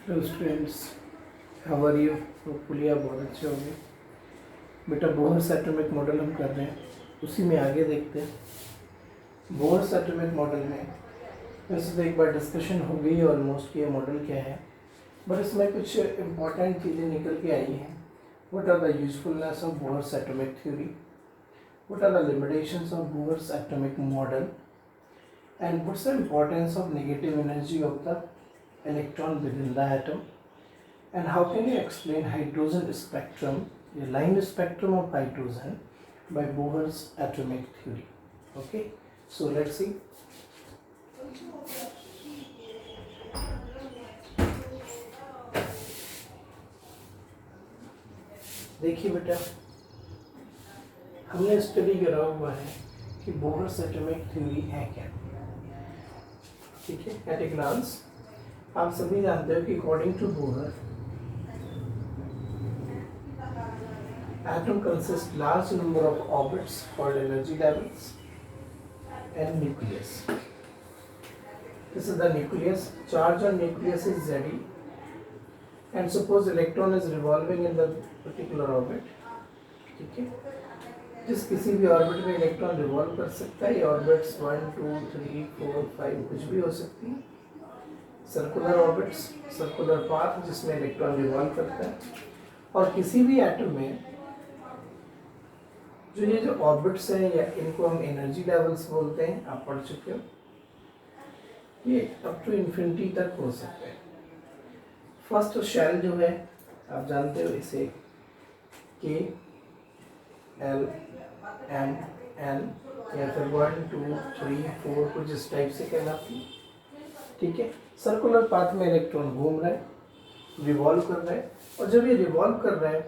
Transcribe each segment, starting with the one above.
Hello students, how are you? Hopefully आप बहुत अच्छे होंगे। बेटा बोहर्स एटॉमिक मॉडल हम कर रहे हैं, उसी में आगे देखते हैं। बोहर्स एटॉमिक मॉडल में वैसे तो एक बार डिस्कशन हो गई ऑलमोस्ट कि ये मॉडल क्या है, बट इसमें कुछ इम्पॉर्टेंट चीज़ें निकल के आई हैं। What are the usefulness of Bohr's atomic theory, what are the limitations of Bohr's atomic model, and what's the importance of negative energy of the electron within the atom, and how can you explain hydrogen spectrum, the line spectrum of hydrogen by Bohr's atomic theory. Okay, so let's see. देखिए बेटा, हमने study करा हुआ है कि Bohr's atomic theory है क्या। ठीक है, एट ए ग्लांस आप सभी जानते हो कि according to Bohr atom consists large number of orbits called energy levels and nucleus. This is the nucleus. Charge on nucleus is Ze, and suppose electron is revolving in the particular orbit. ठीक है, जिस किसी भी orbit में electron revolve कर सकता है। ये ऑर्बिट्स 1 2 3 4 5 कुछ भी हो सकती है। सर्कुलर ऑर्बिट्स, सर्कुलर पाथ जिसमें इलेक्ट्रॉन रिवॉल्व करता है। और किसी भी एटम में जो ऑर्बिट्स हैं, या इनको हम एनर्जी लेवल्स बोलते हैं, आप पढ़ चुके हो। ये अप टू इन्फिनिटी तक हो सकते हैं। फर्स्ट शेल जो है आप जानते हो, इसे के एल एम एन या फिर 1 2 3 4 कुछ इस टाइप से कहलाती है। ठीक है, सर्कुलर पाथ में इलेक्ट्रॉन घूम रहा है, रिवॉल्व कर रहा है, और जब ये रिवॉल्व कर रहा है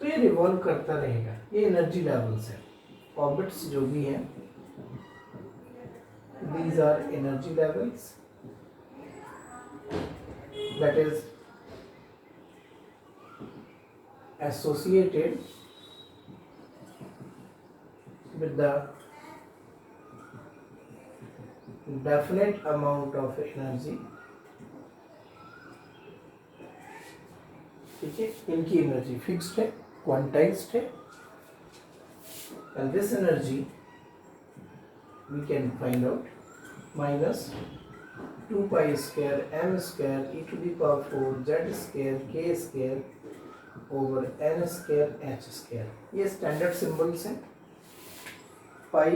तो ये रिवॉल्व करता रहेगा। ये एनर्जी लेवल्स है। ऑर्बिट्स जो भी हैं, these are energy levels, that is associated with the definite amount of energy. ठीक है, इनकी एनर्जी फिक्स्ड है, क्वांटाइज्ड है, and this energy we can find out minus 2 pi square m square e to the power 4 z square k square over n square h square. ये standard symbols हैं। pi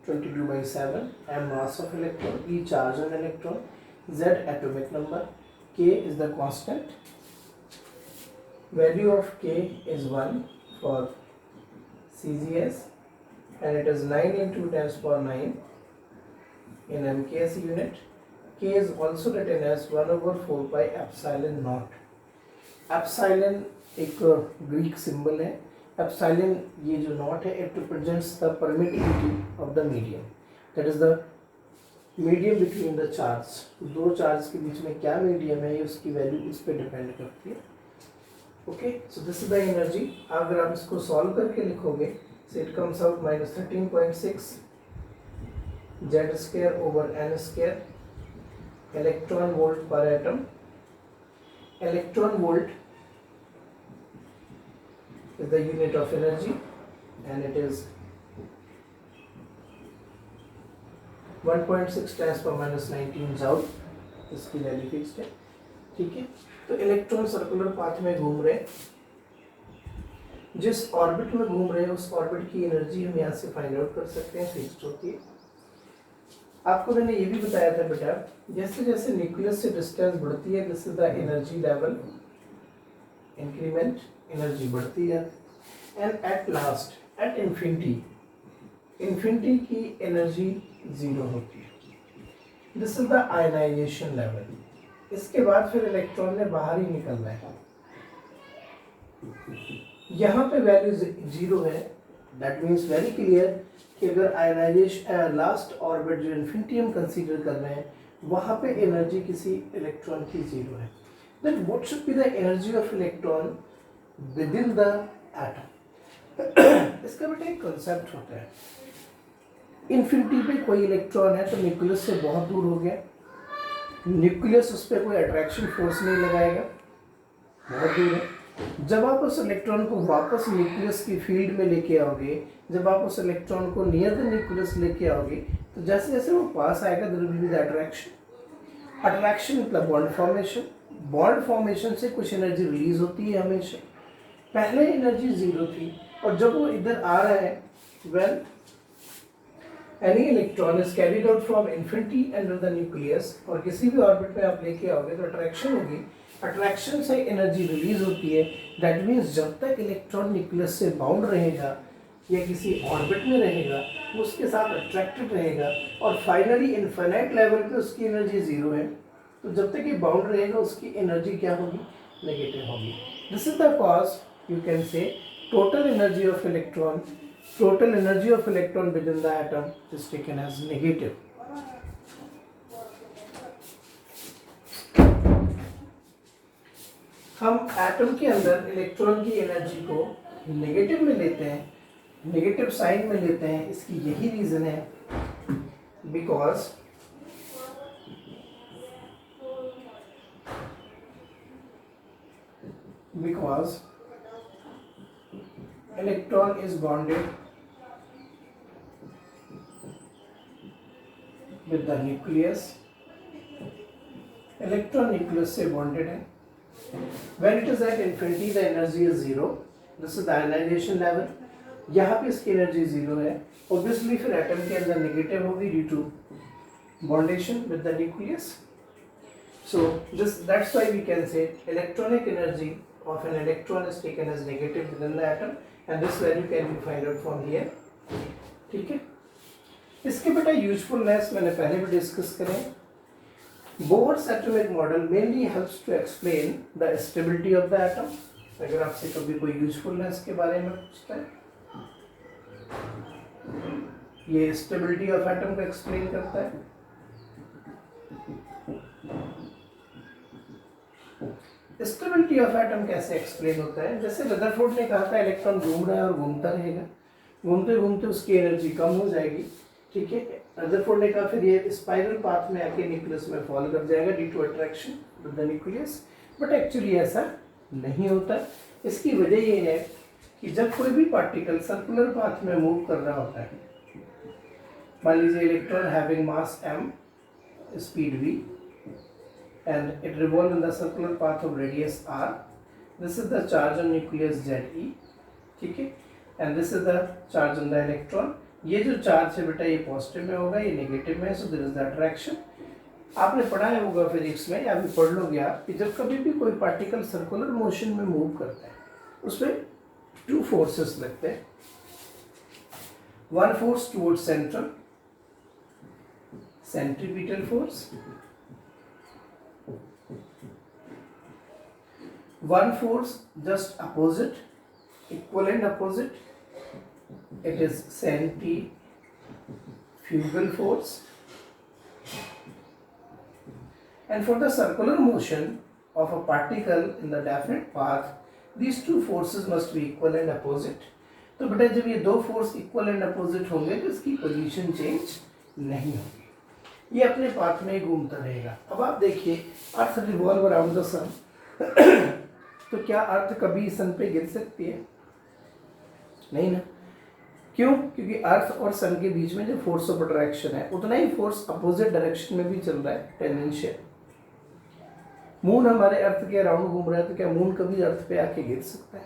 22/7, m mass of electron, e charge on electron, z atomic number, k is the constant. Value of k is 1 for CGS, and it is 9 into 10⁻⁹ in MKS unit. K is also written as 1/4 pi epsilon naught. Epsilon एक Greek symbol है। Epsilon ये जो not है, it represents the permittivity of the medium, that is the medium between the charge. दो charge के बीच में क्या medium है, ये उसकी वैल्यू इस पे डिपेंड करती है। Okay, so this is the energy. अगर आप इसको सॉल्व करके लिखोगे, so it comes out -13.6 Z square over N square electron volt per atom. Electron volt is the unit of energy, and it is 1.6 10⁻⁹ joule. इसकी value fixed है। ठीक है, तो इलेक्ट्रॉन सर्कुलर पाथ में घूम रहे, जिस ऑर्बिट में घूम रहे हैं उस ऑर्बिट की एनर्जी हम यहाँ से फाइंड आउट कर सकते हैं, फिक्स्ड होती है। आपको मैंने ये भी बताया था बेटा, जैसे जैसे न्यूक्लियस से डिस्टेंस बढ़ती है, this is the energy level increment, energy बढ़ती है, and at last at infinity की एनर्जी 0 होती है। This is the ionisation level. इसके बाद फिर इलेक्ट्रॉन ने बाहर ही निकलना है। यहाँ पे वैल्यू 0 है, दैट मीन्स वेरी क्लियर कि अगर आयनाइजेशन लास्ट ऑर्बिट जो इन्फिनिटी हम कंसीडर कर रहे हैं, वहाँ पे एनर्जी किसी इलेक्ट्रॉन की 0 है। Then what should be the energy of electron within the atom. इसका बेटा एक कंसेप्ट होता है, इन्फिनिटी पे कोई इलेक्ट्रॉन है तो न्यूक्लियस से बहुत दूर हो गया, न्यूक्लियस उस पर कोई अट्रैक्शन फोर्स नहीं लगाएगा, बहुत दूर है। जब आप उस इलेक्ट्रॉन को वापस न्यूक्लियस की फील्ड में लेके आओगे, जब आप उस इलेक्ट्रॉन को नियर द न्यूक्लियस लेके आओगे, तो जैसे जैसे वो पास आएगा there will be the attraction. Attraction मतलब बॉन्ड फॉर्मेशन। बॉन्ड फॉर्मेशन से कुछ एनर्जी रिलीज होती है हमेशा। पहले एनर्जी जीरो थी, और जब वो इधर आ रहा है, well any electron is carried out from infinity under the nucleus, और किसी भी ऑर्बिट में आप लेके आओगे तो अट्रैक्शन होगी। अट्रैक्शन से एनर्जी रिलीज होती है। दैट मीन्स जब तक इलेक्ट्रॉन न्यूक्लियस से बाउंड रहेगा या किसी ऑर्बिट में रहेगा, वो उसके साथ अट्रैक्टेड रहेगा, और फाइनली इनफाइनाइट लेवल पे उसकी एनर्जी जीरो है। तो जब तक ये बाउंड रहेगा उसकी एनर्जी क्या होगी, नेगेटिव होगी। This is the cause you can से total energy of electron within the atom is taken as negative. हम एटम के अंदर इलेक्ट्रॉन की एनर्जी को नेगेटिव में लेते हैं, नेगेटिव साइन में लेते हैं। इसकी यही रीजन है, because electron is bonded with the nucleus. Electron nucleus से bonded है. When it is at infinity, the energy is zero. This is the ionization level. यहाँ पे इसकी energy zero है. Obviously फिर atom के अंदर negative होगी due to bondation with the nucleus. So that's why we can say electronic energy of an electron is taken as negative within the atom. And this value can be find out from here. ठीक है, इसके बेटा usefulness मैंने पहले भी discuss करें। Bohr's atomic model mainly helps to explain the stability of the atom. अगर आपसे कभी कोई यूजफुलनेस के बारे में पूछता है, ये स्टेबिलिटी ऑफ एटम को एक्सप्लेन करता है। स्टेबिलिटी ऑफ एटम कैसे एक्सप्लेन होता है, जैसे रदरफोर्ड ने कहा था इलेक्ट्रॉन घूम रहा है और घूमता रहेगा, घूमते घूमते उसकी एनर्जी कम हो जाएगी। ठीक है, रदरफोर्ड ने कहा फिर ये स्पाइरल पाथ में आके न्यूक्लियस में फॉल कर जाएगा due to attraction with the nucleus. But actually ऐसा नहीं होता। इसकी वजह ये है कि जब कोई भी पार्टिकल सर्कुलर पाथ में मूव कर रहा होता है, मान लीजिए electron having mass m, speed v, and it revolves in the circular path of radius r. This is the charge on nucleus Ze. ठीक है, and this is the charge on the electron. ये जो charge है बेटा ये positive में होगा, ये नेगेटिव में, so there is the attraction. आपने पढ़ा होगा फिजिक्स में, या भी पढ़ लोगे आप, कि जब कभी भी कोई पार्टिकल सर्कुलर मोशन में मूव करता है उसमें टू फोर्सेस लगते हैं। One force towards central, centripetal force, one force just opposite, equivalent opposite, it is centrifugal force. And for the circular motion of a particle in the definite path, these two forces must be equal and opposite. तो बेटा जब ये दो force equal and opposite होंगे तो इसकी position change नहीं होगी, ये अपने पाथ में ही घूमता रहेगा। अब आप देखिए, अर्थ रिवॉल्व अराउंड द सन, तो क्या अर्थ कभी सन पे गिर सकती है? नहीं ना। क्यों? क्योंकि अर्थ और सन के बीच में जो फोर्स ऑफ अट्रैक्शन है उतना ही फोर्स अपोजिट डायरेक्शन में भी चल रहा है, टेंजेंशियल। मून हमारे अर्थ के अराउंड घूम रहा है, तो क्या मून कभी अर्थ पे आके गिर सकता है?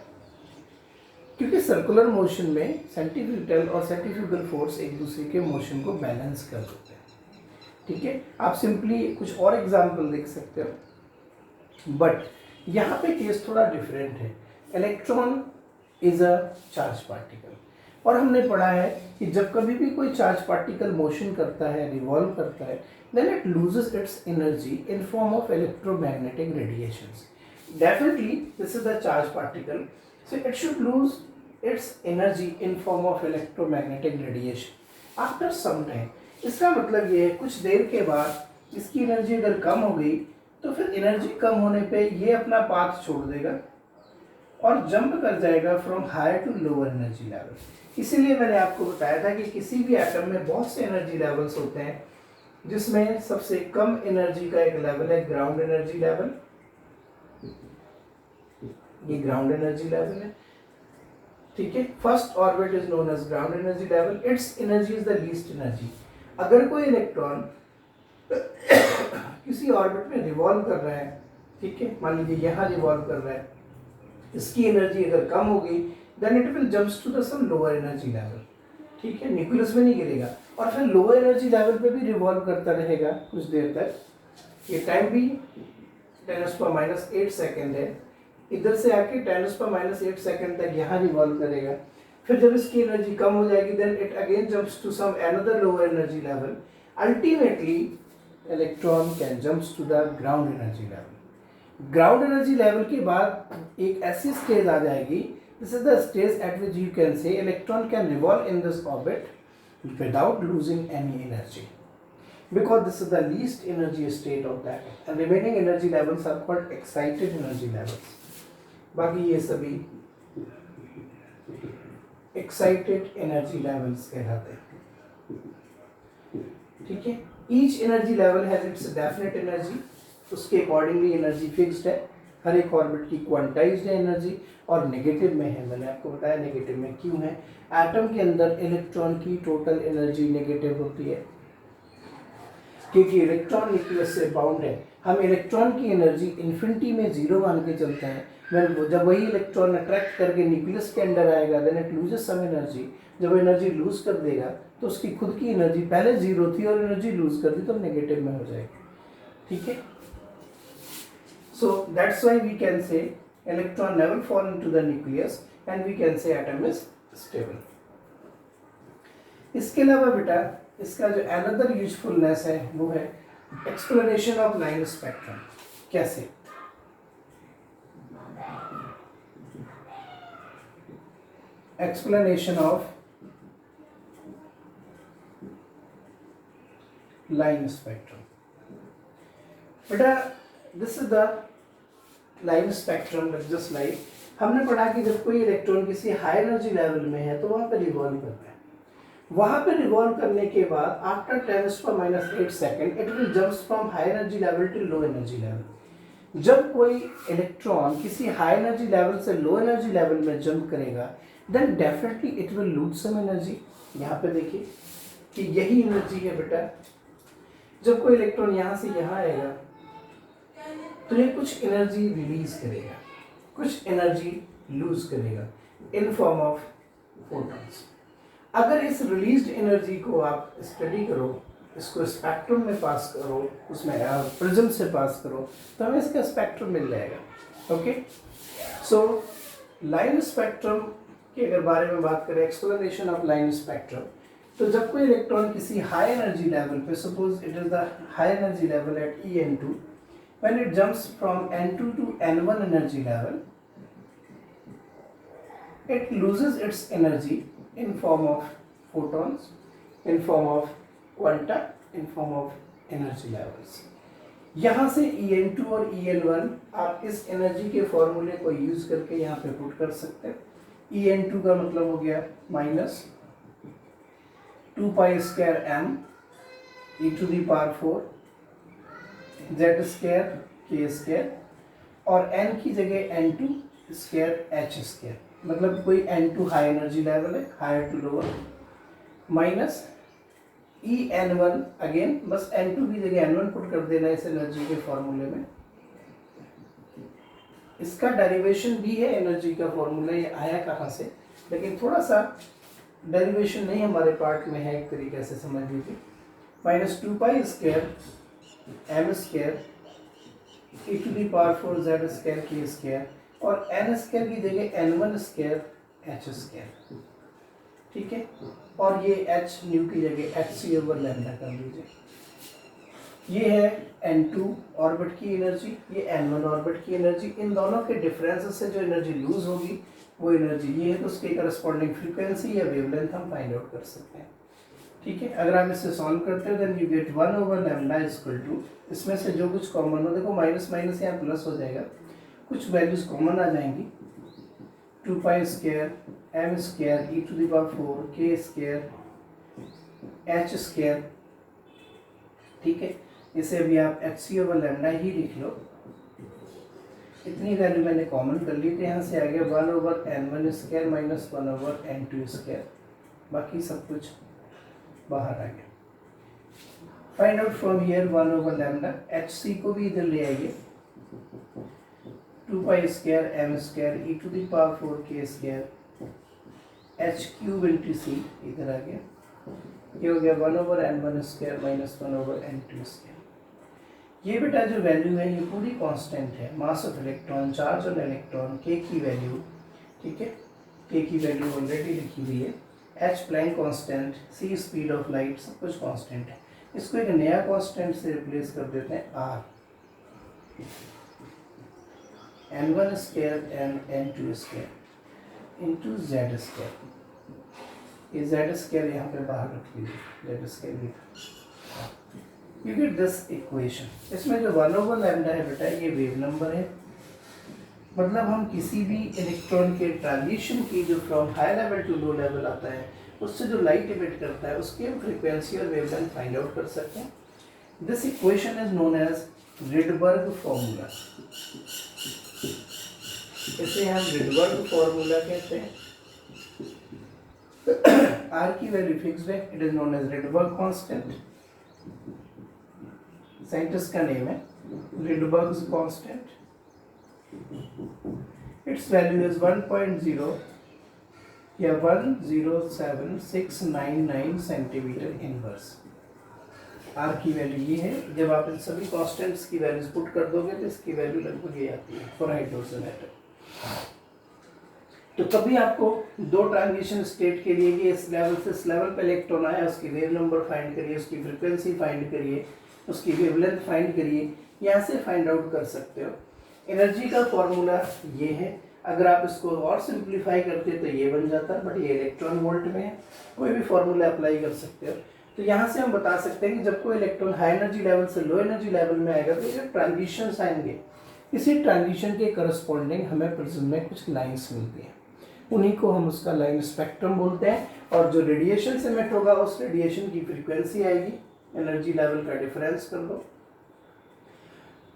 क्योंकि सर्कुलर मोशन में सेंट्रीपिटल और सेंट्रीफ्यूगल फोर्स एक दूसरे के मोशन को बैलेंस कर देते हैं। ठीक है, आप सिंपली कुछ और एग्जाम्पल देख सकते हो, बट यहाँ पे केस थोड़ा डिफरेंट है। Electron is a charge particle, और हमने पढ़ा है कि जब कभी भी कोई चार्ज पार्टिकल मोशन करता है, रिवॉल्व करता है, then it loses its energy in form of electromagnetic radiations. Definitely this is the charge particle, so it should lose its energy in form of electromagnetic radiation after some time. इसका मतलब ये है कुछ देर के बाद इसकी एनर्जी अगर कम हो गई तो फिर एनर्जी कम होने पे ये अपना पाथ छोड़ देगा और जंप कर जाएगा from higher to lower energy level. इसीलिए मैंने आपको बताया था कि किसी भी एटम में बहुत से एनर्जी लेवल्स होते हैं। जिसमें सबसे कम एनर्जी का एक लेवल है ग्राउंड एनर्जी लेवल, ये ग्राउंड एनर्जी लेवल है, ठीक है। First orbit is known as ground energy level, its energy is the least energy. अगर कोई इलेक्ट्रॉन किसी ऑर्बिट में रिवॉल्व कर रहा है, ठीक है, मान लीजिए यहाँ रिवॉल्व कर रहा है, इसकी एनर्जी अगर कम होगी then it will jumps to the some lower energy level, ठीक है, न्यूक्लियस में नहीं गिरेगा और फिर लोअर एनर्जी लेवल पे भी रिवॉल्व करता रहेगा कुछ देर तक। ये टाइम भी 10⁻⁸ सेकेंड है, इधर से आके 10⁻⁸ सेकेंड तक यहाँ रिवॉल्व करेगा। फिर जब इसकी एनर्जी कम हो जाएगी then it again jumps to some another lower energy level, ultimately electron can jumps to the ground energy level. Ground energy level के बाद एक ऐसी स्टेज आ जाएगी, this is the stage at which you can say electron can revolve in this orbit without losing any energy, because this is the least energy state of that, and remaining energy levels are called excited energy levels. बाकी ये सभी excited energy levels कहलाते हैं, ठीक है। each energy level has its definite energy, उसके accordingly energy fixed है, हर एक ऑर्बिट की क्वांटाइज्ड है एनर्जी और नेगेटिव में है। मैंने आपको बताया नेगेटिव में क्यों है। एटम के अंदर इलेक्ट्रॉन की टोटल एनर्जी नेगेटिव होती है क्योंकि इलेक्ट्रॉन न्यूक्लियस से बाउंड है। हम इलेक्ट्रॉन की एनर्जी इन्फिनिटी में जीरो मान के चलते हैं। जब वही इलेक्ट्रॉन अट्रैक्ट करके न्यूक्लियस के अंदर आएगा then it loses some energy. जब एनर्जी लूज कर देगा तो उसकी खुद की एनर्जी पहले जीरो थी और एनर्जी लूज कर दी तो नेगेटिव में हो जाएगी, ठीक है। So that's why we can say electron never fall into the nucleus and we can say atom is stable. इसके अलावा बेटा इसका जो another usefulness है वो है exploration of line spectrum। कैसे? Explanation of line spectrum। बेटा this is the line spectrum, just like हमने पढ़ा कि जब कोई इलेक्ट्रॉन किसी हाई एनर्जी लेवल में है तो वहाँ पे रिवॉल्व करता है। वहाँ पे रिवॉल्व करने के बाद after 10⁻⁸ second it will jumps from high energy level to low energy level. जब कोई इलेक्ट्रॉन किसी हाई एनर्जी लेवल से लो एनर्जी लेवल में जंप करेगा then definitely it will lose some energy. यहाँ पे देखिए कि यही एनर्जी है बेटा। जब कोई इलेक्ट्रॉन यहाँ से यहाँ आएगा तो ये कुछ एनर्जी रिलीज करेगा, कुछ एनर्जी लूज करेगा इन फॉर्म ऑफ फोटॉन्स। अगर इस रिलीज्ड एनर्जी को आप स्टडी करो, इसको स्पेक्ट्रम में पास करो, उसमें प्रिज्म से पास करो तो हमें इसका स्पेक्ट्रम मिल जाएगा। ओके, सो लाइन स्पेक्ट्रम के अगर बारे में बात करें, एक्सप्लेनेशन ऑफ लाइन स्पेक्ट्रम, तो जब कोई इलेक्ट्रॉन किसी हाई एनर्जी लेवल पे, suppose it is the high energy level at En2, when it jumps from N2 to N1 energy level, it loses its energy in form of photons, in form of quanta, in form of energy levels. यहाँ से En2 और En1 आप इस energy के फॉर्मूले को use करके यहाँ पे पुट कर सकते हैं। En2 का मतलब हो गया माइनस 2π² m z² k² और n की जगह n2² h², मतलब कोई n2 हाई एनर्जी लेवल है, higher to lower, minus En1 again बस n2 की जगह n1 पुट कर देना इस एनर्जी के फॉर्मूले में। इसका डेरिवेशन भी है एनर्जी का फॉर्मूला, ये आया कहाँ से, लेकिन थोड़ा सा डेरिवेशन नहीं हमारे पार्ट में है, एक तरीके से समझ लीजिए। Minus 2π² m² e⁴ z² k² और n² की जगह n1² h², ठीक है, और ये h न्यू की जगह hc/λ कर लीजिए। ये है n2 ऑर्बिट की एनर्जी, ये n1 ऑर्बिट की एनर्जी। इन दोनों के डिफरेंस से जो एनर्जी लूज होगी वो एनर्जी ये है, तो उसके करस्पॉन्डिंग फ्रीक्वेंसी या वेवलेंथ हम फाइंड आउट कर सकते हैं, ठीक है। अगर आप इसे सॉल्व करते हो then you get 1/λ equal to, इसमें से जो कुछ कॉमन हो, देखो माइनस माइनस यहाँ प्लस हो जाएगा, कुछ वैल्यूज कॉमन आ जाएंगी, 2π² m² e⁴ k² h², ठीक है, इसे भी आप एच सी ओवर लैम्डा ही लिख लो। इतनी वैल्यू मैंने कॉमन कर ली, तो यहाँ से आ गया 1/n1² माइनस 1/n2², बाकी सब कुछ बाहर आ गया। Find out from here 1/λ, H C को भी इधर ले आइए, 2π² m² e⁴k² h³ इंटू सी इधर आ गया, ये हो गया 1/n1² माइनस 1/n2²। ये बेटा जो वैल्यू है ये पूरी कांस्टेंट है, mass of electron, charge on electron, के की वैल्यू, ठीक है, के की वैल्यू ऑलरेडी लिखी हुई है, h Planck constant, c speed of light, सब कुछ कांस्टेंट है। इसको एक नया कांस्टेंट से रिप्लेस कर देते हैं are, n1² and n2² into z², ये z² यहाँ पे बाहर रख लीजिए, z² लिखा, यू गेट दिस इक्वेशन। इसमें जो 1/λ है बेटा ये वेव नंबर है, मतलब हम किसी भी इलेक्ट्रॉन के ट्रांजिशन की जो from high level to low level आता है उससे जो लाइट इमिट करता है उसकी हम फ्रीक्वेंसी और वेवलेंथ फाइंड आउट कर सकते हैं। This equation is known as Rydberg formula, इसे हम रिडबर्ग फॉर्मूला कहते हैं। आर की वैल्यू फिक्स्ड है, it is known as Rydberg constant, scientist का नेम है Rydberg constant. Its value is 1.0 या 107,699 सेंटीमीटर इनवर्स। आर की वैल्यू ये है, जब आप इन सभी कांस्टेंट्स की वैल्यूज पुट कर दोगे तो इसकी वैल्यू लगभग ये आती है फॉर हाइड्रोजन एटम। तो कभी आपको दो ट्रांजिशन स्टेट के लिए कि इस लेवल से इस लेवल पे इलेक्ट्रॉन आया, उसकी वेव नंबर फाइंड करिए, उसकी फ्रीक्वेंसी फाइंड करिए, उसकी वेवलेंथ फाइंड करिए, यहाँ से फाइंड आउट कर सकते हो। एनर्जी का फॉर्मूला ये है, अगर आप इसको और सिंप्लीफाई करते तो ये बन जाता, बट ये इलेक्ट्रॉन वोल्ट में है, कोई भी फॉर्मूला अप्लाई कर सकते हो। तो यहाँ से हम बता सकते हैं कि जब कोई इलेक्ट्रॉन हाई एनर्जी लेवल से लो एनर्जी लेवल में आएगा तो ये ट्रांजिशंस आएंगे, इसी ट्रांजिशन के करस्पॉन्डिंग हमें प्रिज्म में कुछ लाइंस मिलती हैं, उन्हीं को हम उसका लाइन स्पेक्ट्रम बोलते हैं। और जो रेडिएशन से एमिट होगा उस रेडिएशन की फ्रीक्वेंसी आएगी, एनर्जी लेवल का डिफरेंस कर दो,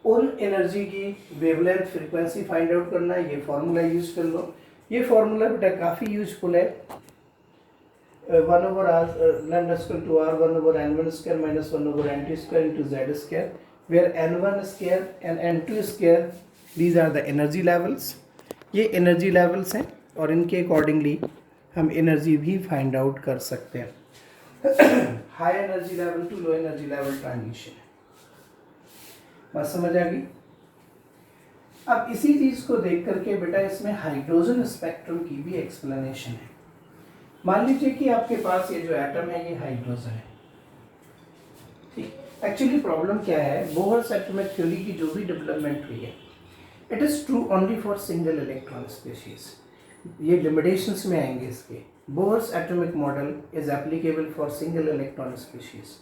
उन एनर्जी की वेवलेंथ फ्रीक्वेंसी फाइंड आउट करना है, ये फार्मूला यूज कर लो। ये फार्मूला बेटा काफ़ी यूजफुल है, 1/r 1/n1² minus 1/n2² into z², where n1² and n2² these are the energy levels, ये एनर्जी लेवल्स हैं और इनके अकॉर्डिंगली हम एनर्जी भी फाइंड आउट कर सकते हैं। High energy level to low energy level transition, बात समझ आ गई। अब इसी चीज को देख करके बेटा इसमें हाइड्रोजन स्पेक्ट्रम की भी एक्सप्लेनेशन है। मान लीजिए कि आपके पास ये जो एटम है ये हाइड्रोजन है, ठीक। एक्चुअली प्रॉब्लम क्या है, बोहर्स एटॉमिक थ्योरी की जो भी डेवलपमेंट हुई है it is true only for single electron species, ये लिमिटेशंस में आएंगे इसके। Bohr's atomic model is applicable for single electron species,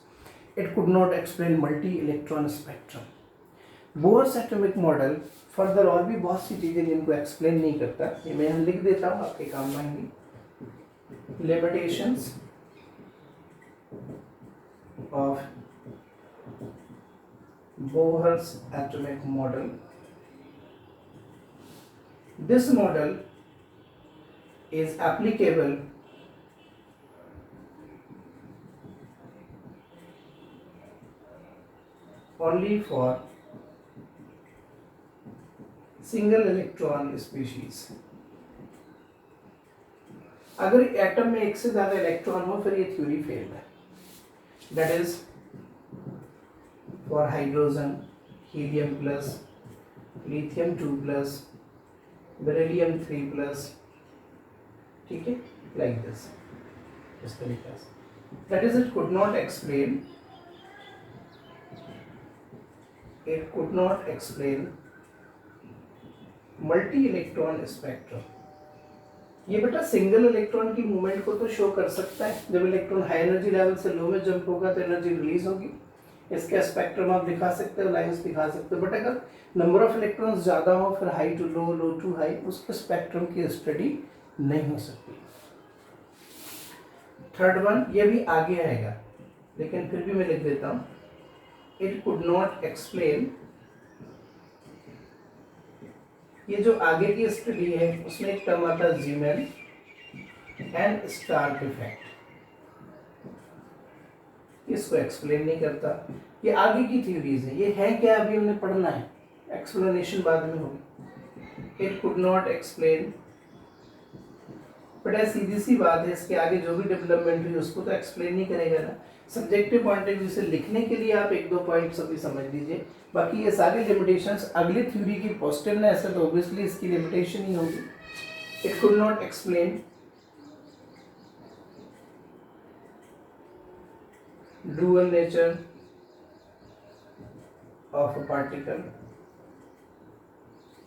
it could not explain multi electron spectrum. Bohr's atomic model further और भी बहुत सी चीज़ें जिनको एक्सप्लेन नहीं करता, ये मैं यहाँ लिख देता हूँ, आपके काम आएंगी। Limitations of Bohr's atomic model, this model is applicable only for single electron species। अगर एटम में एक से ज्यादा इलेक्ट्रॉन हो फिर ये थ्योरी फेल है। That is for hydrogen, helium plus, lithium 2+, beryllium 3+, ठीक है, लाइक दिस, इस तरीके से। That is it could not explain multi electron spectrum. ये बेटा सिंगल इलेक्ट्रॉन की मूवमेंट को तो शो कर सकता है, जब इलेक्ट्रॉन हाई एनर्जी लेवल से लो में जंप होगा तो एनर्जी रिलीज होगी, इसका स्पेक्ट्रम आप दिखा सकते हो, लाइंस दिखा सकते हो। बट अगर नंबर ऑफ इलेक्ट्रॉन्स ज़्यादा हो, फिर high to low, low to high, उसके स्पेक्ट्रम की स्टडी नहीं हो सकती। थर्ड वन, ये भी आगे आएगा लेकिन फिर भी मैं लिख देता हूँ, it could not explain, ये जो आगे की स्टडी है उसमें एक टर्म आता है ज़ीमैन एंड स्टार्क इफेक्ट, इसको एक्सप्लेन नहीं करता। ये आगे की थ्योरीज है, ये है क्या अभी हमने पढ़ना है, एक्सप्लेनेशन बाद में होगी। It could not explain, but सीधी सी बात है, इसके आगे जो भी डेवलपमेंट हुई उसको तो एक्सप्लेन नहीं करेगा ना। सब्जेक्टिव पॉइंट ऑफ व्यू से लिखने के लिए आप एक दो पॉइंट्स अभी समझ लीजिए, बाकी ये सारी लिमिटेशंस अगली थ्योरी की पॉजिटिवनेस है तो ऑब्वियसली इसकी लिमिटेशन ही होगी। It could not explain dual nature of a particle,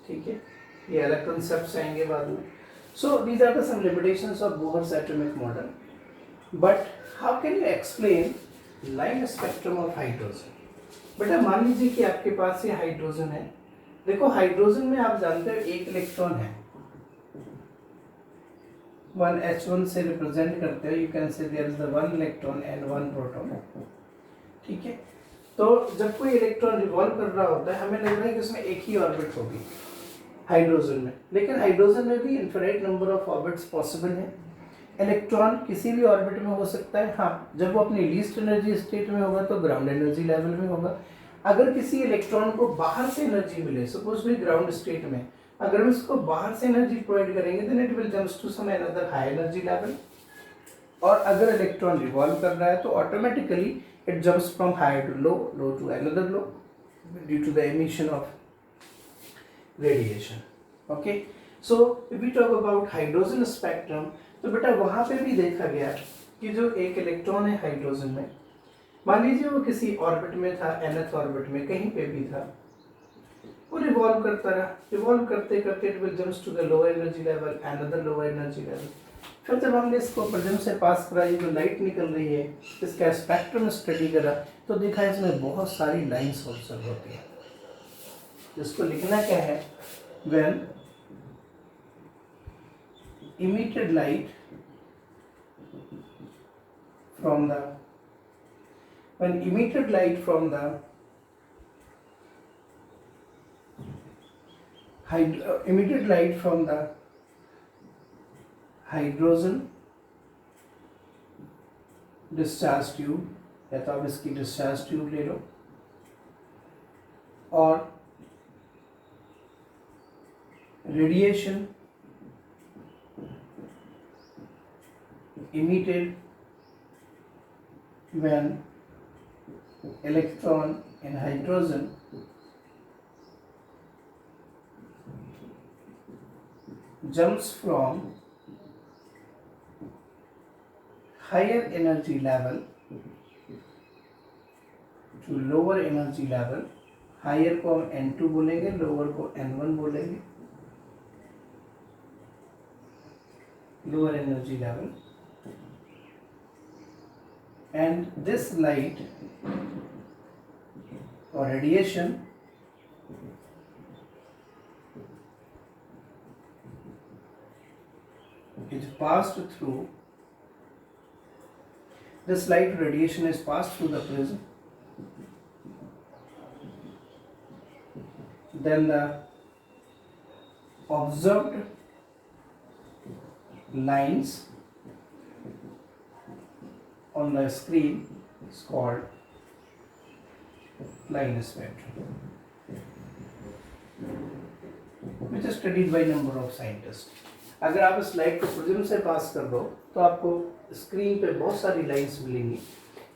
ठीक है, ये अलग concepts आएंगे बाद में। So these are the some limitations of Bohr's atomic model. But how can you explain line spectrum of hydrogen? बेटा मान लीजिए कि आपके पास ये हाइड्रोजन है, देखो हाइड्रोजन में आप जानते हो एक इलेक्ट्रॉन है, 1H1 से रिप्रेजेंट करते हो, you can say there is the one electron and one proton, ठीक है। तो जब कोई इलेक्ट्रॉन रिवॉल्व कर रहा होता है हमें लग रहा है कि उसमें एक ही ऑर्बिट होगी हाइड्रोजन में, लेकिन हाइड्रोजन में भी infinite number of orbits possible है। इलेक्ट्रॉन किसी भी ऑर्बिट में हो सकता है, हाँ जब वो अपनी लीस्ट एनर्जी स्टेट में होगा तो ग्राउंड एनर्जी लेवल में होगा। अगर किसी इलेक्ट्रॉन को बाहर से एनर्जी मिले, सपोज भी ग्राउंड स्टेट में, अगर हम इसको बाहर से एनर्जी प्रोवाइड करेंगे then it will jumps to some another high energy level, और अगर इलेक्ट्रॉन रिवॉल्व कर रहा है तो automatically it jumps from high to low, low to another low due to the emission of radiation. Okay, so if we talk about hydrogen spectrum, तो बेटा वहां पे भी देखा गया कि जो एक इलेक्ट्रॉन है हाइड्रोजन में, मान लीजिए वो किसी ऑर्बिट में था, nth ऑर्बिट में कहीं पे भी था, वो रिवॉल्व करता रहा, रिवॉल्व करते करते it will jumps to the lower energy level, another lower energy level. फिर जब हमने इसको प्रिज्म से पास करा, ये जो लाइट निकल रही है इसका स्पेक्ट्रम स्टडी करा तो देखा इसमें बहुत सारी लाइंस ऑब्जर्व होती है, जिसको लिखना क्या है, when emitted light from the emitted light from the hydrogen discharge tube, या तो आप इसकी डिस्चार्ज ट्यूब ले लो, और radiation emitted when electron in hydrogen jumps from higher energy level to lower energy level, higher को हम N2 बोलेंगे, lower को N1 बोलेंगे, lower energy level, and this light or radiation is passed through, this light radiation is passed through the prism, then the observed lines on the screen is called line spectrum, which is studied by number of scientists. अगर आप इस light को prism से पास कर दो तो आपको screen पे बहुत सारी लाइंस मिलेंगी,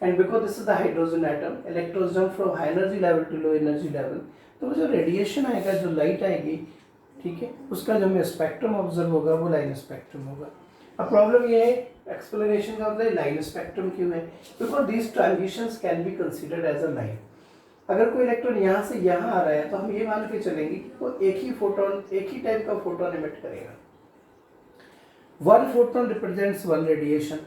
and because this is the hydrogen atom, electrons jump from high energy level to low energy level, तो वो जो रेडिएशन आएगा, जो लाइट आएगी, ठीक है, उसका जो हमें स्पेक्ट्रम ऑब्जर्व होगा वो लाइन स्पेक्ट्रम होगा। अब प्रॉब्लम ये है एक्सप्लेनेशन का होता है लाइन स्पेक्ट्रम क्यों है, because these transitions can be considered as a line. अगर कोई इलेक्ट्रॉन यहाँ से यहाँ आ रहा है तो हम ये मान के चलेंगे कि वो एक ही फोटोन, एक ही टाइप का फोटोन इमिट करेगा। One photon represents one radiation.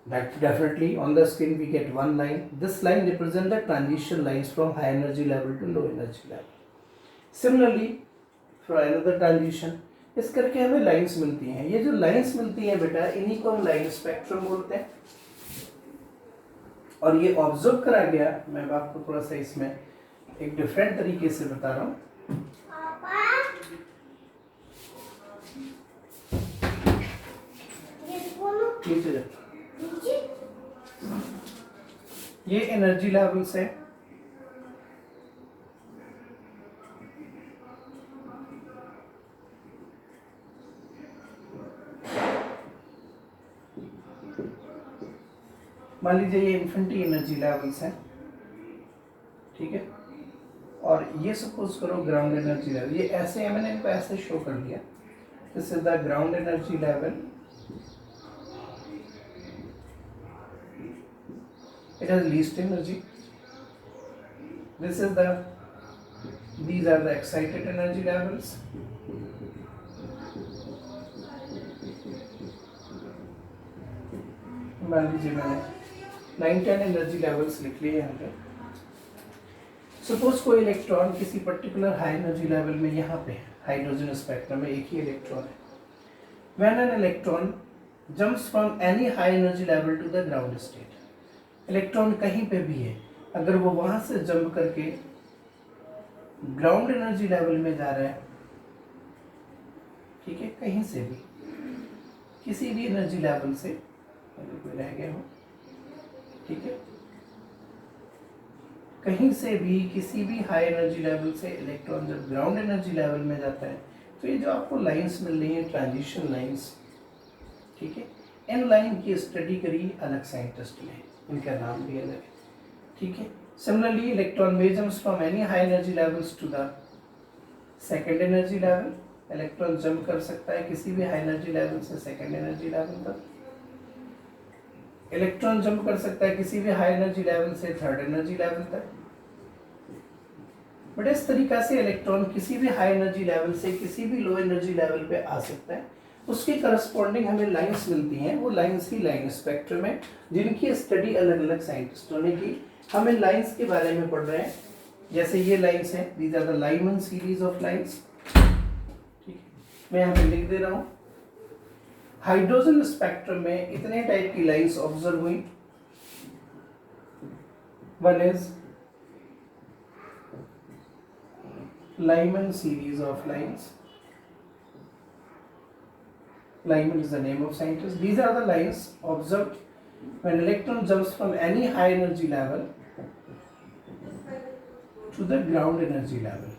That definitely on the screen we get one line. This line represents the transition lines from high energy level to low energy level. Similarly, for another transition, इस करके हमें lines मिलती हैं। ये जो lines मिलती हैं बेटा, इन्हीं को हम लाइन स्पेक्ट्रम बोलते हैं। और ये ऑब्जर्व करा गया, मैं आपको थोड़ा सा इसमें एक डिफरेंट तरीके से बता रहा हूँ। ये एनर्जी लेवल्स है, मान लीजिए ये इन्फिनिटी एनर्जी लेवल्स हैं, ठीक है, और ये सपोज करो ग्राउंड एनर्जी लेवल। ये ऐसे मैंने इनको ऐसे शो कर दिया, this is the ground energy level, it has least energy, this is the, these are the excited energy levels, मान लीजिए मैंने 9-10 एनर्जी लेवल्स लिख लिए यहाँ पे। सपोज कोई इलेक्ट्रॉन किसी पर्टिकुलर हाई एनर्जी लेवल में यहाँ पे हाइड्रोजन स्पेक्ट्रम में एक ही इलेक्ट्रॉन है, when an electron jumps from any high energy level to the ground state, electron कहीं पे भी है, अगर वो वहां से जंप करके ग्राउंड एनर्जी लेवल में जा रहा है, ठीक है, कहीं से भी किसी भी एनर्जी लेवल से, अगर कोई रह गया हो, ठीक है, कहीं से भी किसी भी हाई एनर्जी लेवल से इलेक्ट्रॉन जब ग्राउंड एनर्जी लेवल में जाता है, तो ये जो आपको लाइंस मिल रही है ट्रांजिशन लाइंस, ठीक है, इन लाइन की स्टडी करी अलग साइंटिस्ट ने, इनका नाम भी अलग है, ठीक है। Similarly electron wave jumps from any high energy levels to the second energy level, electron jump कर सकता है किसी भी हाई एनर्जी लेवल से सेकंड एनर्जी लेवल तक, इलेक्ट्रॉन जंप कर सकता है किसी भी हाई एनर्जी लेवल से थर्ड एनर्जी लेवल तक। बट इस तरीका से इलेक्ट्रॉन किसी भी हाई एनर्जी लेवल से किसी भी लो एनर्जी लेवल पे आ सकता है, उसके करस्पॉन्डिंग हमें लाइंस मिलती हैं, वो लाइंस ही लाइन स्पेक्ट्रम है, जिनकी स्टडी अलग अलग साइंटिस्टों ने की। हम इन लाइंस के बारे में पढ़ रहे हैं, जैसे ये लाइंस हैं, these are the Lyman series of lines, ठीक है, मैं यहाँ पे लिख दे रहा हूँ। हाइड्रोजन स्पेक्ट्रम में इतने टाइप की लाइंस ऑब्जर्व हुई, one is Lyman series of lines. Lyman is the name of scientist. These are the lines observed when electron jumps from any high energy level to the ground energy level.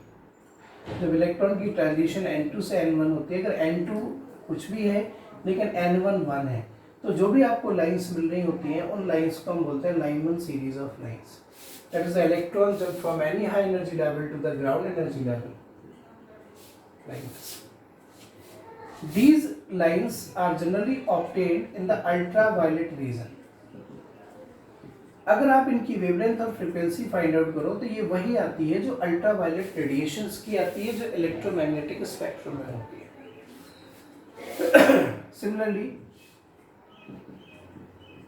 जब electron की transition N2 से N1 होती है, अगर N2 कुछ भी है लेकिन N1 1 है, तो जो भी आपको लाइंस मिल रही होती हैं, उन लाइंस को हम बोलते हैं Lyman series of lines. That is the electron jump from any high energy level to the ground energy level, like this. These lines are generally obtained in the ultraviolet region. अगर आप इनकी wavelength और frequency find out करो, तो ये वही आती है जो अल्ट्रावायलेट रेडिएशंस की आती है, जो इलेक्ट्रोमैग्नेटिक स्पेक्ट्रम में होती है। Similarly,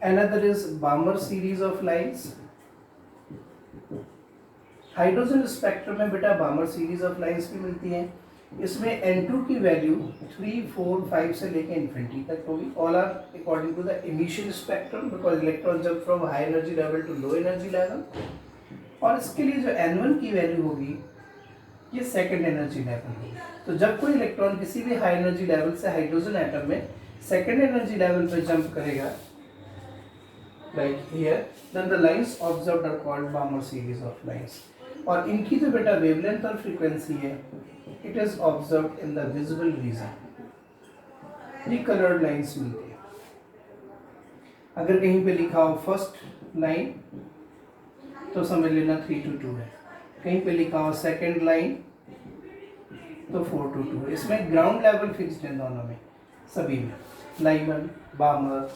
another is Balmer series of lines. Hydrogen spectrum में बेटा बामर सीरीज ऑफ लाइंस भी मिलती हैं, इसमें N2 की वैल्यू 3, 4, 5 से लेके इन्फिनिटी तक होगी, all are according to the initial spectrum, because electron jump from high energy level to low energy level. और इसके लिए जो N1 की वैल्यू होगी, ये सेकंड एनर्जी लेवल होगी। तो जब कोई इलेक्ट्रॉन किसी भी हाई एनर्जी लेवल से हाइड्रोजन एटम में सेकंड एनर्जी लेवल पे जंप करेगा, like here, then the lines observed are called Balmer series of lines. और इनकी जो बेटा वेवलेंथ और फ्रीक्वेंसी है, it is observed in the visible region, ये कलर्ड लाइंस मिलती है। अगर कहीं पे लिखा हो फर्स्ट लाइन, तो समझ लेना 3 to 2 है, कहीं पे लिखा हो सेकंड लाइन, तो 4 to 2 है। इसमें ग्राउंड लेवल फिक्स्ड है दोनों में, सभी में, Lyman, बामर।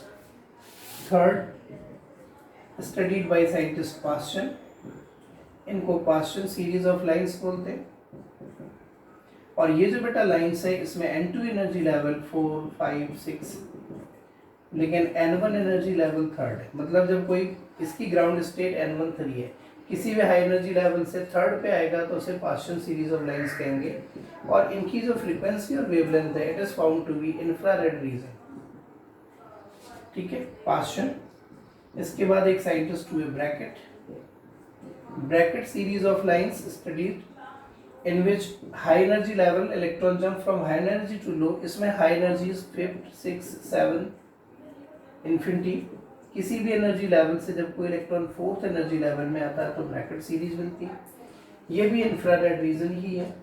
Third studied by scientist Paschen, इनको पास्चन सीरीज ऑफ लाइंस बोलते हैं। और ये जो बेटा लाइंस है, इसमें N2 एनर्जी लेवल 4, 5, 6, लेकिन N1 एनर्जी लेवल थर्ड है। मतलब जब कोई इसकी ग्राउंड स्टेट N1 3 है, किसी भी हाई एनर्जी लेवल से थर्ड पे आएगा तो उसे पास्चन सीरीज ऑफ लाइंस कहेंगे। और इनकी जो फ्रीक्वेंसी और वेवलेंथ है, it is found to be infrared region, ठीक है, पास्चन। इसके बाद एक साइंटिस्ट हुए bracket series of lines studied in which high energy level electron jump from high energy to low, इसमें हाई एनर्जी 5, 6, 7 इन्फिनिटी, किसी भी एनर्जी लेवल से जब कोई इलेक्ट्रॉन 4th एनर्जी लेवल में आता है तो ब्रैकेट सीरीज बनती है। ये भी इंफ्रारेड रीजन ही है,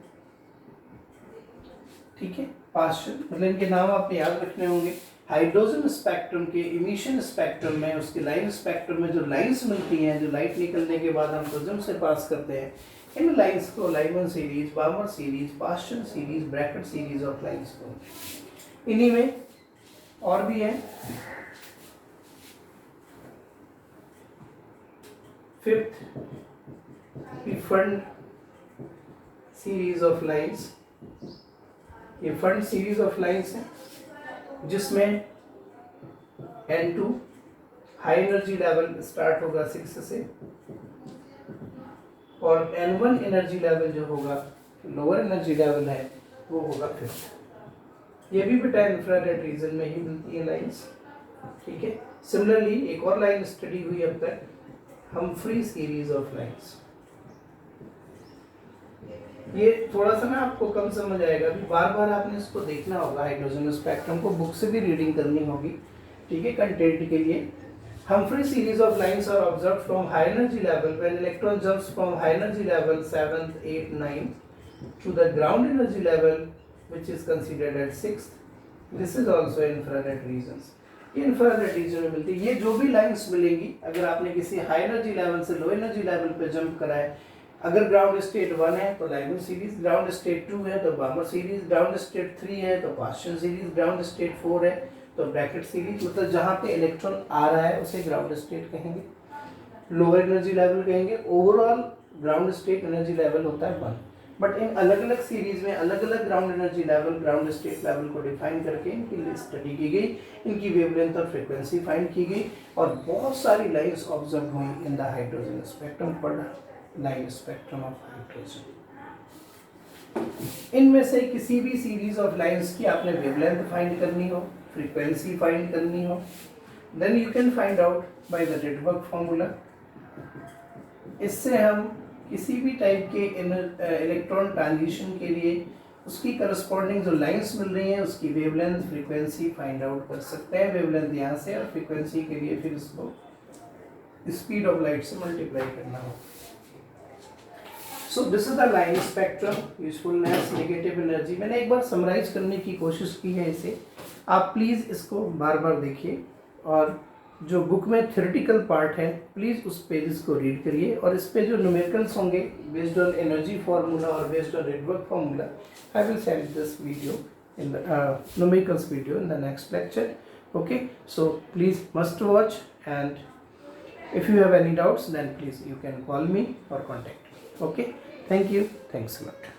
ठीक है। पार्शियल मतलब इनके नाम आपको याद रखने होंगे। हाइड्रोजन स्पेक्ट्रम के इमिशन स्पेक्ट्रम में, उसके लाइन स्पेक्ट्रम में जो लाइंस मिलती हैं, जो लाइट निकलने के बाद हम प्रिज्म से पास करते हैं, इन लाइंस को Lyman series, Barmer series, partial series, bracket series of lines को, इन्हीं में और भी है। Fifth fund series of lines, ये फंड सीरीज ऑफ लाइंस है जिसमें N2 high energy level start होगा 6 से और N1 एनर्जी लेवल जो होगा लोअर एनर्जी लेवल है वो होगा 5th। ये भी बेटा इंफ्रारेड रीजन में ही मिलती है लाइंस, ठीक है। सिमिलरली एक और लाइन स्टडी हुई अब तक, हम्फ्री सीरीज ऑफ लाइंस। ये थोड़ा सा ना आपको कम समझ आएगा, भी बार बार आपने इसको देखना होगा, हाइड्रोजन स्पेक्ट्रम को बुक से भी रीडिंग करनी होगी, ठीक है, कंटेंट के लिए। Humphrey series of lines are observed from high energy level when electron jumps from high energy level 7th, 8th, 9th to the ground energy level which is considered at 6th। This is also infrared regions. ये infrared region में मिलती है। ये जो भी lines मिलेंगी, अगर आपने किसी हाई एनर्जी लेवल से लो एनर्जी लेवल पे जंप करा है, अगर ग्राउंड स्टेट 1 है तो लाइमन सीरीज, ग्राउंड स्टेट 2 है तो बार्मर सीरीज, ग्राउंड स्टेट 3 है तो पार्शियल सीरीज, ग्राउंड स्टेट 4 है तो ब्रैकेट सीरीज। मतलब जहाँ पे इलेक्ट्रॉन आ रहा है उसे ग्राउंड स्टेट कहेंगे, लोअर एनर्जी लेवल कहेंगे। Overall ground state energy level होता है 1, बट इन अलग अलग सीरीज में अलग अलग ground energy level, ground state level को डिफाइन करके इनकी स्टडी की गई, इनकी वेवलेंथ और फ्रीक्वेंसी फाइंड की गई और बहुत सारी लाइंस ऑब्जर्व हुई इन द हाइड्रोजन स्पेक्ट्रम पर लाइन स्पेक्ट्रम ऑफ हाइड्रोजन। इनमें से किसी भी सीरीज ऑफ लाइंस की आपने वेवलेंथ फाइंड करनी हो, फ्रीक्वेंसी फाइंड करनी हो, then you can find out by the Rydberg formula. इससे हम किसी भी टाइप के इलेक्ट्रॉन ट्रांजिशन के लिए उसकी करस्पॉन्डिंग जो लाइंस मिल रही हैं उसकी वेवलेंथ, फ्रीक्वेंसी फाइंड आउट कर सकते हैं। वेवलेंथ यहाँ से और फ्रीक्वेंसी के लिए फिर इसको स्पीड ऑफ लाइट से मल्टीप्लाई करना हो। सो this is the line spectrum, usefulness, negative energy. मैंने एक बार समराइज करने की कोशिश की है इसे, आप प्लीज़ इसको बार बार देखिए और जो बुक में थ्योरेटिकल पार्ट है प्लीज़ उस पेजेस को रीड करिए और इस पे जो न्यूमेरिकल्स होंगे बेस्ड ऑन एनर्जी फार्मूला और based on Rydberg formula, I will send this video in the numericals video in the next lecture. Okay, so please must watch, and if you have any doubts then please you can call me or contact me. Okay, thank you, thanks a lot.